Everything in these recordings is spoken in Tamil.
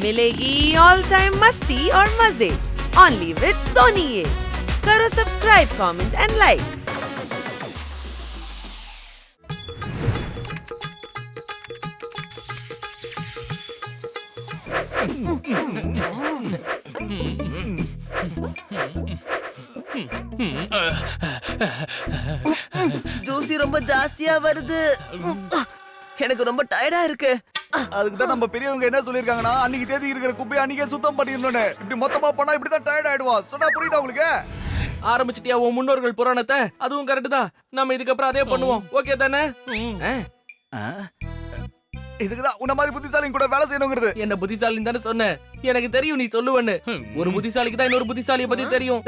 मिलेगी ऑल टाइम मस्ती और मजे ओनली विद सोनी ये। करो subscribe, comment and like. Juicy ரொம்ப ஜாஸ்தியா வருது. எனக்கு ரொம்ப டயர்டா இருக்கு. அதுக்கு தான் நம்ம பெரியவங்க என்ன சொல்லிருக்காங்கன்னா, அன்னைக்கு தேதி இருக்கிற குப்பையை அன்னைக்கே சுத்தம் பண்ணிடணும்னு. இப்படி மொத்தமா பண்ணா இப்படி தான் டயர்ட் ஆயிடுவா. சொன்னா புரியுதா உங்களுக்கு? ஆரம்பிச்சிட்டியா உன் முன்னோர்கள் புராணத்தை? அதுவும் கரெக்ட் தான். நம்ம இதுக்கப்புறம் அதே பண்ணுவோம். ஓகே தானே? இதுக்குதான் உன்ன மாதிரி புத்திசாலிங்க கூட வேலை செய்யணுங்கிறது. என்ன புத்திசாலின்னு தானே சொன்ன? எனக்கு தெரியும் நீ சொல்லுவன்னு. ஒரு புத்திசாலிக்கு தான் இன்னொரு புத்திசாலியை பத்தி தெரியும்.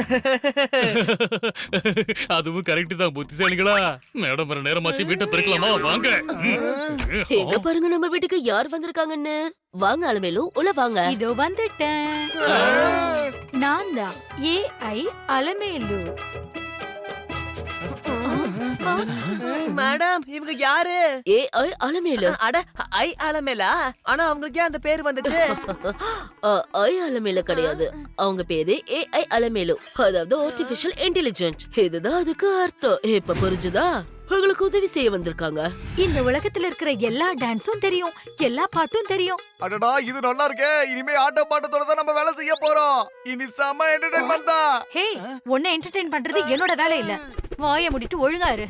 அதுவும் கரெக்ட் தான். புத்திசாலிகளா மேடம் வர நேரமாச்சு, வீட்டை பெருக்கலாமா? வாங்க. எங்க பாருங்க நம்ம வீட்டுக்கு யார் வந்திருக்காங்கன்னு. வாங்க அலமேலு, உள்ள வாங்க. இதோ வந்துட்டேன். நான் தான் ஏஐ அலமேலு. மேடம், இவங்க யாரு? ஏஐ அலமேலு. அட, ஐ அலமேலா? ஆனா அவங்களுக்கு ஏன் அந்த பேர் வந்துச்சு? ஐ அலமேலு கிடையாது, அவங்க பேரு ஏஐ அலமேலு, அதாவது ஆர்டிபிஷியல் இன்டெலிஜென்ட். இதுதான் அதுக்கு அர்த்தம். இப்ப புரிஞ்சுதா? உங்களுக்கு உதவி செய்ய வந்திருக்காங்க. இந்த உலகத்துல இருக்கிற எல்லா டான்ஸும் தெரியும், எல்லா பாட்டும் தெரியும். அடடா, இது நல்லா இருக்கே. இனிமே ஆட்ட பாட்டத்தோட தான் நம்ம வேலை செய்ய போறோம். இனி செம என்டர்டெயின்மென்ட் தான். ஹே, உன்னை என்டர்டெயின் பண்றது என்னோட வேலை இல்ல. வாயை மூடிட்டு ஒழுங்கா இரு.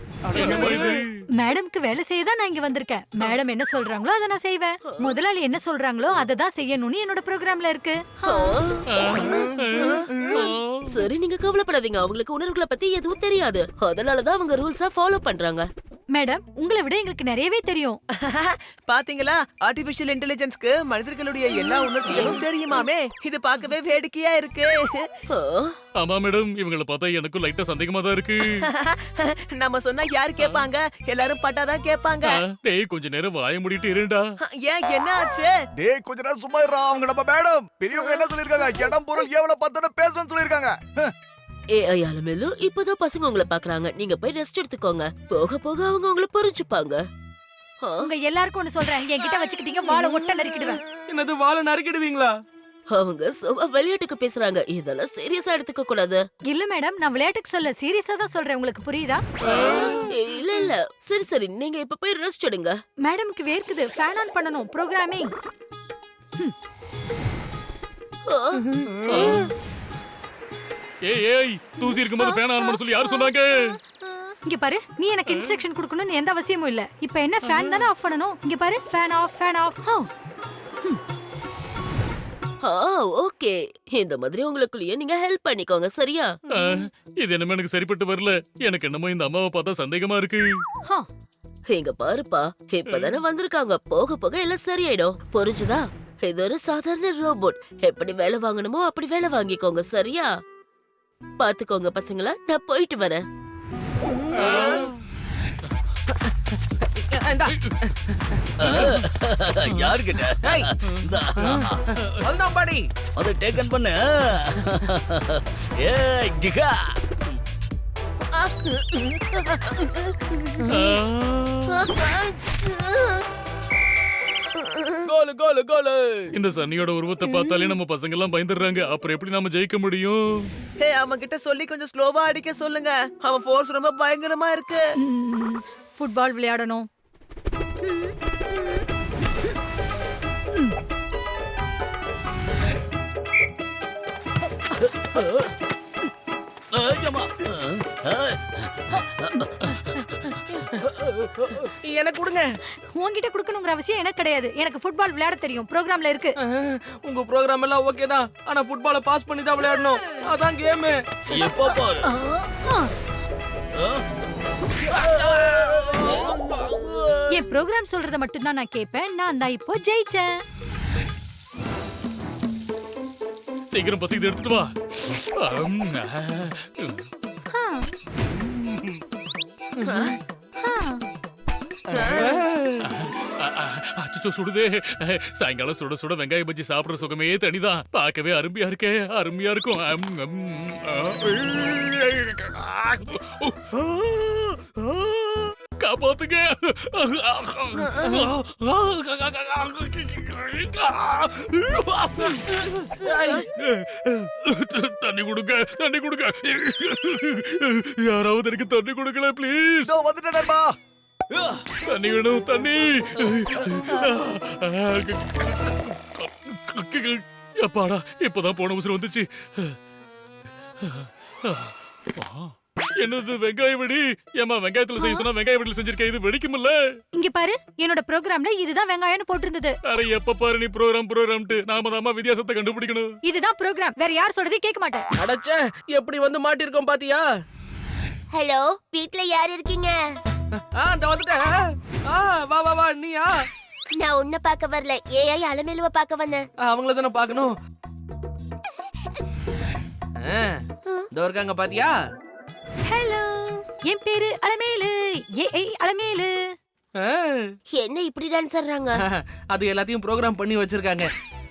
மேடம்க்கு வேலை செய்ய தான் நான் இங்க வந்திருக்கேன். மேடம் என்ன சொல்றாங்களோ அதை நான் செய்வேன். முதலாளி என்ன சொல்றாங்களோ அதை தான் செய்யணும்னு என்னோட ப்ரோக்ராம்ல இருக்கு. சரி, நீங்க கவலைப்படாதீங்க. அவங்களுக்கு உணர்வுகளை பத்தி எதுவும் தெரியாது, அதனாலதான் அவங்க ரூல்ஸா ஃபாலோ பண்றாங்க. மேடம், உங்களை விட எங்களுக்கு நிறையவே தெரியும். பாத்தீங்களா, ஆர்டிபிஷியல் இன்டெலிஜென்ஸ்க்கு மனிதர்களுடைய எல்லா உணர்ச்சிகளும் தெரியுமாமே. இது பார்க்கவே வேடிக்கையா இருக்கு. ஆமா மேடம், இவங்கள பார்த்தா எனக்கும் லைட்டா சந்தேகமா தான் இருக்கு. நம்ம சொன்னா யாரு கேட்பாங்க? எல்லாரும் பட்டாதான் கேட்பாங்க. டேய், கொஞ்ச நேரம் வாய மூடிட்டு இருடா. ஏன், என்ன ஆச்சு? டேய், கொஞ்ச நேரம் சும்மா இருடா. அவங்க நம்ம மேடம் பெரியவங்க என்ன சொல்லிருக்காங்க? இடம் பொருள் எவ்வளவு பார்த்தா பேசணும்னு சொல்லிருக்காங்க. ஏஐ அலமேலு, இப்பதான் பசங்க உங்களை பாக்குறாங்க. நீங்க போய் ரெஸ்ட் எடுத்துக்கோங்க. போக போக அவங்க உங்களை புரிஞ்சுப்பாங்க. உங்க எல்லாருக்கும் ஒண்ணு சொல்றேன், என்கிட்ட வச்சுக்கிட்டீங்க வாழை ஒட்ட நறுக்கிடுவேன். என்னது, வாழை நறுக்கிடுவீங்களா? அவங்க சும்மா விளையாட்டுக்கு பேசுறாங்க, இதெல்லாம் சீரியஸா எடுத்துக்க கூடாது. இல்ல மேடம், நான் விளையாட்டுக்கு சொல்ல, சீரியஸா தான் சொல்றேன். உங்களுக்கு புரியுதா? இல்ல இல்ல, சரி சரி, நீங்க இப்ப போய் ரெஸ்ட் எடுங்க. மேடம்க்கு வேர்க்குது, ஃபேன் ஆன் பண்ணனும். ப்ரோகிராமிங். ஏய், தூசி இருக்கும்போது ஃபேன் ஆன் பண்ண சொல்லி யார் சொன்னாங்க? இங்க பாரு, நீ எனக்கு இன்ஸ்ட்ரக்ஷன் கொடுக்கணும்னு எந்த அவசியமும் இல்ல. இப்போ என்ன, ஃபேன் தானே ஆஃப் பண்ணனும். இங்க பாரு, fan off, fan off. Okay, இந்த மாதிரி உங்களுக்குள்ளேயே நீங்க ஹெல்ப் பண்ணிக்கோங்க, சரியா? இது என்னமோ எனக்கு சரிப்பட்டு வரல. எனக்கு என்னமோ இந்த அம்மாவை பார்த்தா சந்தேகமா இருக்கு. இங்க பாருப்பா, இப்பதானே வந்திருக்காங்க. போக போக எல்லாம் சரியாயிடும், புரிஞ்சுதா? இது ஒரு சாதாரண ரோபோட். எப்படி வேலை வாங்கணுமோ அப்படி வேலை வாங்கிக்கோங்க, சரியா? பாத்துக்கோங்க பசங்களா, நான் போயிட்டு வரேன். யார்கிட்ட? அதுதான் பாடி. அதை டேக்கன் பண்ணு. ஏய் டிகா. கோல் கோல் கோல். இந்த சன்னியோட உருவத்தை பார்த்தாலே நம்ம பசங்க எல்லாம் பயந்துடுறாங்க. அப்புறம் எப்படி நாம ஜெயிக்க முடியும்? ஹே, அவன் கிட்ட சொல்லி கொஞ்சம் ஸ்லோவா அடிக்க சொல்லுங்க. அவன் ஃபோர்ஸ் ரொம்ப பயங்கரமா இருக்கு. ஃபுட்பால் விளையாடணும். எனக்கு கொடுங்க. உன்கிட்ட கொடுக்கணுங்கிற அவசியம் எனக்கு கிடையாது. எனக்கு ஃபுட்பால் விளையாட தெரியும், ப்ரோகிராம்ல இருக்கு. உங்க ப்ரோகிராம் எல்லாம் ஓகே தான், ஆனா ஃபுட்பாலை பாஸ் பண்ணி தான் விளையாடணும். அதான் கேம். எப்போ பாரு. என் ப்ரோகிராம் சொல்றத மட்டும் தான் நான் கேட்பேன். நான் தான் இப்போ ஜெயிச்சேன். சீக்கிரம் பசி இதை எடுத்துட்டு வா. அச்சோ, சுடுதே. சாயங்காலம் சுட சுட வெங்காய பஜ்ஜி சாப்பிடுற சுகமே தனிதான். பார்க்கவே அருமையா இருக்கே, அருமையா இருக்கும். காப்பாத்துங்க. தண்ணி கொடுங்க, தண்ணி கொடுங்க. யாராவது எனக்கு தண்ணி கொடுக்கல ப்ளீஸ். இதோ வந்துட்டேன்ப்பா. தண்ணி வேணும், தண்ணி. அப்பாடா, இப்பதான் போன உசுறு வந்துச்சு. என்னது வெங்காய வெடி? ஏமா வெங்காயத்துல செய்ய சொன்னா வெங்காய வெடியில் செஞ்சிருக்கேன், இது வெடிக்கும்ல? இங்க பாரு, என்னோட ப்ரோகிராம்ல இதுதான் வெங்காயம்னு போட்டிருந்தது. அட எப்ப பாரு நீ ப்ரோகிராம்ட்டு நாம தாமா வித்தியாசத்தை கண்டுபிடிக்கணும். இதுதான் ப்ரோகிராம், வேற யார் சொல்றதையும் கேட்க மாட்டேன். அடச்சே, எப்படி வந்து மாட்டிருக்கோம் பாத்தியா? ஹலோ, வீட்ல யார் இருக்கீங்க? இந்த வந்துட்டேன். வா வா வா, நீயா? நான் உன்னை பார்க்க வரல, ஏஐ அலமேலுவ பார்க்க வந்தேன். அவங்கள தானே பார்க்கணும். இதோ இருக்காங்க பாத்தியா? ஹலோ, என் பேரு அலமேலு, ஏஐ அலமேலு. என்ன இப்படி டான்ஸ் ஆடுறாங்க? அது எல்லாத்தையும் ப்ரோகிராம் பண்ணி வச்சிருக்காங்க.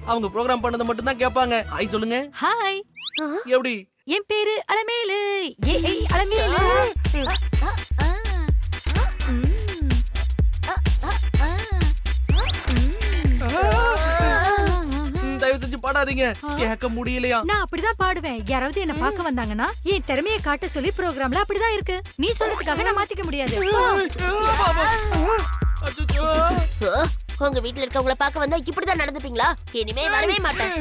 அவங்க ப்ரோகிராம் பண்ணதை மட்டும் தான் கேட்பாங்க. ஹாய் சொல்லுங்க. ஹாய், எப்படி? என் பேரு அலமேலு, ஏஐ அலமேலு. தயவு செஞ்சு பாடாதீங்க, கேட்க முடியலையா? நான் அப்படிதான் பாடுவேன். யாராவது என்ன பார்க்க வந்தாங்கன்னா என் திறமையை காட்ட சொல்லி ப்ரோகிராம்ல அப்படிதான் இருக்கு. நீ சொல்றதுக்காக நான் மாத்திக்க முடியாது. உங்க வீட்ல இருக்கவங்கள பார்க்க வந்தா இப்படிதான் நடந்துப்பீங்களா? இனிமே வரவே மாட்டேன்.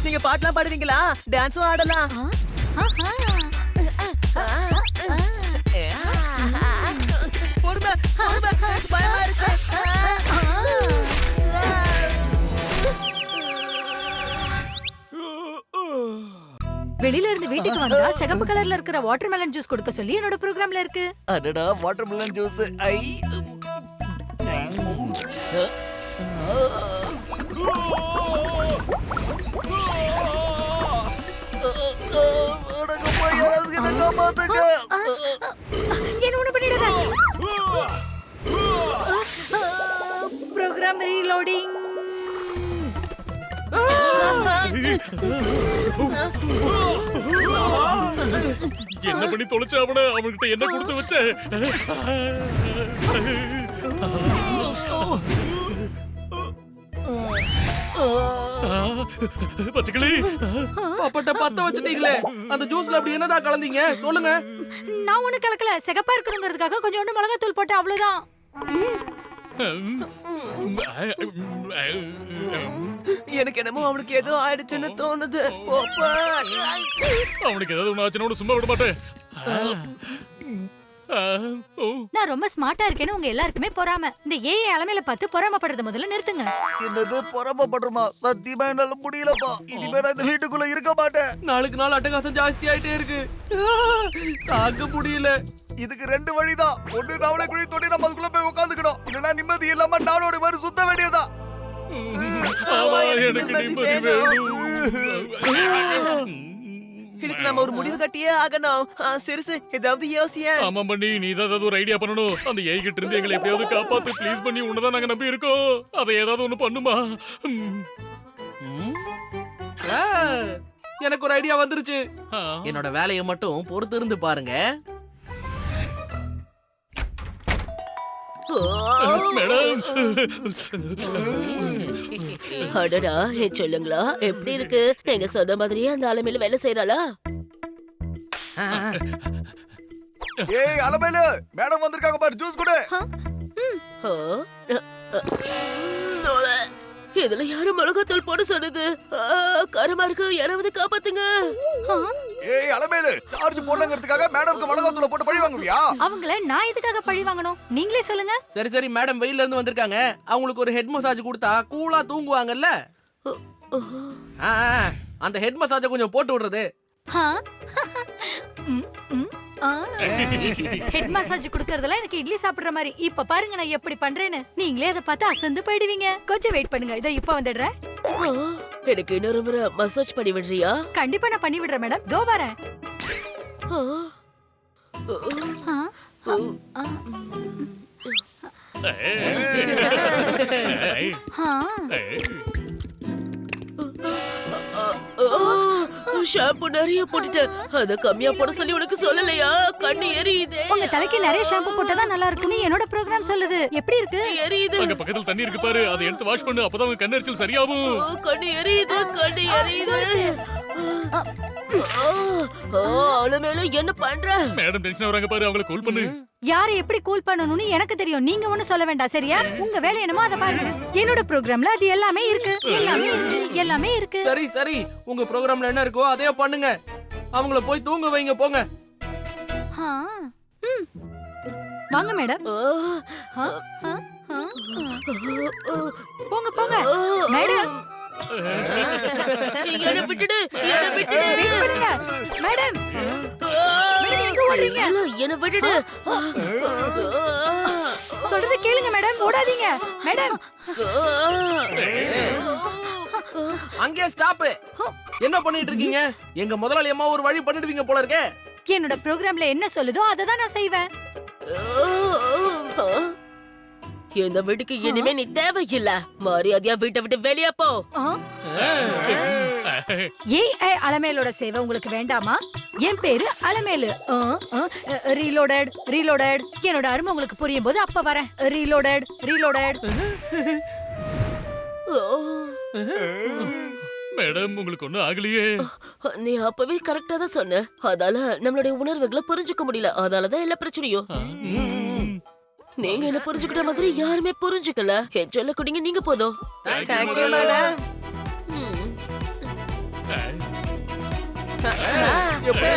நீங்க பாட்டுலாம் பாடுவீங்களா? டான்ஸும் ஆடலாம். பொறுமை, பொறுமை, பயமா இருக்கு. வெளியில இருந்து வீட்டுக்கு வந்தா சிகப்பு கலர்ல இருக்கிற வாட்டர்மெலன் ஜூஸ் கொடுக்க சொல்லி என்னோட ப்ரோகிராம்ல இருக்கு. அடடா, வாட்டர்மெலன் ஜூஸ். ஐ அடங்கப்பா, யாராவது என்ன காப்பாத்துங்க. என்ன ஒண்ணு பண்ணிடாத. Program reloading. என்ன பண்ணி தொலைச்ச அவன? அவன்கிட்ட என்ன கொடுத்து வச்ச? பச்சைக்கிளி, பாப்பாட்ட பத்த வச்சிட்டீங்களே, அந்த ஜூஸ்ல அப்படி என்னதான் கலந்தீங்க சொல்லுங்க. நான் ஒண்ணு கலக்கல, சிகப்பா இருக்கணுங்கிறதுக்காக கொஞ்சோண்டு மிளகாத்தூள் போட்டு அவ்வளவுதான். எனக்கு என்னமோ அவனுக்கு ஏதோ ஆயிடுச்சுன்னு தோணுது. போப்பா. அவனுக்கு ஏதாவது ஒண்ணு ஆச்சுன்னா சும்மா விட மாட்டேன். நான் ரொம்ப ஸ்மார்ட்டா இருக்கேன்னு உங்க எல்லாருக்குமே பொறாம. இந்த ஏஐ அலமேல பார்த்து பொறாமப்படுறத முதல்ல நிறுத்துங்க. என்னது பொறாமப்படுறமா? சத்தியமா என்னால முடியலப்பா. இனிமே நான் இந்த வீட்டுக்குள்ள இருக்க மாட்டேன். நாளுக்கு நாள் அட்டகாசம் ஜாஸ்தி ஆயிட்டே இருக்கு. தாக்க முடியல. இதுக்கு 2 வழிதான். ஒண்ணு நாவலை குழி தோண்டி நம்ம அதுக்குள்ள போய் உட்காந்துக்கணும், இல்லைன்னா நிம்மதி இல்லாம நானோட மாதிரி சுத்த வேண்டியதா. எனக்கு நிம்மதி வேணும். இதுக்கு நம்ம ஒரு முடிவு கட்டியே ஆகணும். சிறுசு, ஏதாவது யோசிய. ஆமா பண்ணி, நீ தான் ஏதாவது ஒரு ஐடியா பண்ணணும். அந்த ஏஐ கிட்ட இருந்து எங்களை எப்படியாவது காப்பாத்து ப்ளீஸ் பண்ணி. உன்னதான் நாங்க நம்பி இருக்கோம். அதை ஏதாவது ஒண்ணு பண்ணுமா? எனக்கு ஒரு ஐடியா வந்துருச்சு. என்னோட வேலையை மட்டும் பொறுத்து இருந்து பாருங்க. மேடம், அடடா, சொல்லுங்களா, எப்படி இருக்கு? நீங்க சொன்ன மாதிரியே அந்த அலமேலு வேலை செய்யறாளா? ஏய் அலமேலு, மேடம் வந்திருக்காங்க பாரு, ஜூஸ் கொடு. இதுல யாரும் மிளகாத்தூள் போட சொன்னது? காரமா இருக்கு, யாராவது காப்பாத்துங்க. ஏய் அலமேலு, சார்ஜ் போடலங்கிறதுக்காக மேடம்க்கு மிளகாத்தூள போட்டு பழி வாங்குவியா? அவங்கள நான் எதுக்காக பழி வாங்கணும்? நீங்களே சொல்லுங்க. சரி சரி, மேடம் வெயில்ல இருந்து வந்திருக்காங்க. அவங்களுக்கு ஒரு ஹெட் மசாஜ் கொடுத்தா கூலா தூங்குவாங்கல்ல. அந்த ஹெட் மசாஜை கொஞ்சம் போட்டு விடுறது. ஹெட் மசாஜ் குடுக்கறதெல்லாம் எனக்கு இட்லி சாப்பிடுற மாதிரி. இப்ப பாருங்க நான் எப்படி பண்றேன்னு. நீங்களே அதை பார்த்து அசந்து போயிடுவீங்க. கொஞ்சம் வெயிட் பண்ணுங்க, இதோ இப்ப வந்துடுறேன். எனக்கு இன்னொரு முறை மசாஜ் பண்ணி விடுறியா? கண்டிப்பா நான் பண்ணி விடுறேன் மேடம், தோ வரேன். ஷாம்பு நிறைய போட்டுட்டேன். அத கம்மியா போட சொல்லி உனக்கு சொல்லலையா? கண்ணு எரியுதே. உங்க தலைக்கு நிறைய ஷாம்பு போட்டா நல்லா இருக்கும்னு என்னோட ப்ரோகிராம் சொல்லுது. எப்படி இருக்கு? எரியுது. அங்க பக்கத்துல தண்ணி இருக்கு பாரு, அதை எடுத்து வாஷ் பண்ணு, அப்பதான் உங்க கண்ணு எரிச்சல் சரியாகும். கண்ணு எரியுது, கண்ணு எரியுது. அலமேலு என்ன பண்ற? மேடம் டென்ஷன் வராங்க பாரு, அவங்கள கூல் பண்ணு. யாரை எப்படி கூல் பண்ணணும்னு எனக்கு தெரியும். நீங்க ஒண்ணும் சொல்ல வேண்டாம், சரியா? உங்க வேலை என்னமோ அதை பாருங்க. என்னோட ப்ரோகிராம்ல அது எல்லாமே இருக்கு, எல்லாமே இருக்கு, எல்லாமே இருக்கு. சரி சரி, உங்க ப்ரோகிராம்ல என்ன இருக்கோ அதே பண்ணுங்க. அவங்கள போய் தூங்க வைங்க போங்க. ஆ, ம். வாங்க மேடம். ஆ, ஆ, ஆ, ஆ. போங்க போங்க மேடம். என்ன விட்டுடு, என்ன விட்டுடு. வெயிட் பண்ணுங்க மேடம். மேடம், எங்க ஓடுறீங்க? என்ன விட்டுடு. சொல்றத கேளுங்க மேடம், ஓடாதீங்க மேடம். அங்கே ஸ்டாப். என்ன பண்ணிட்டு இருக்கீங்க? எங்க முதலாளி அம்மா ஒரு வழி பண்ணிடுவீங்க போல இருக்கே. என்னோட ப்ரோகிராம்ல என்ன சொல்லுதோ அதை தான் நான் செய்வேன். இந்த வீட்டுக்கு இனிமே நீ தேவையில்ல. மரியாதையா வீட்டை விட்டு வெளியே போ. ஏய், அலமேலோட சேவை உங்களுக்கு வேண்டாமா? என் பேரு அலமேலு. Reloaded reloaded. என்னோட அருமை உங்களுக்கு புரியும் போது அப்ப வரேன். Reloaded reloaded. மேடம் உங்களுக்கு ஒண்ணும் ஆகலையே. நீ அப்பவே கரெக்டா தான் சொன்ன. அதால நம்மளுடைய உணர்வுகளை புரிஞ்சுக்க முடியல. அதாலதான் எல்லா பிரச்சனையும். நீங்க என்ன புரிஞ்சுக்கிட்ட மாதிரி யாருமே புரிஞ்சுக்கல. என் சொல்ல குடிங்க, நீங்க போதும். Thank you madam. எப்படி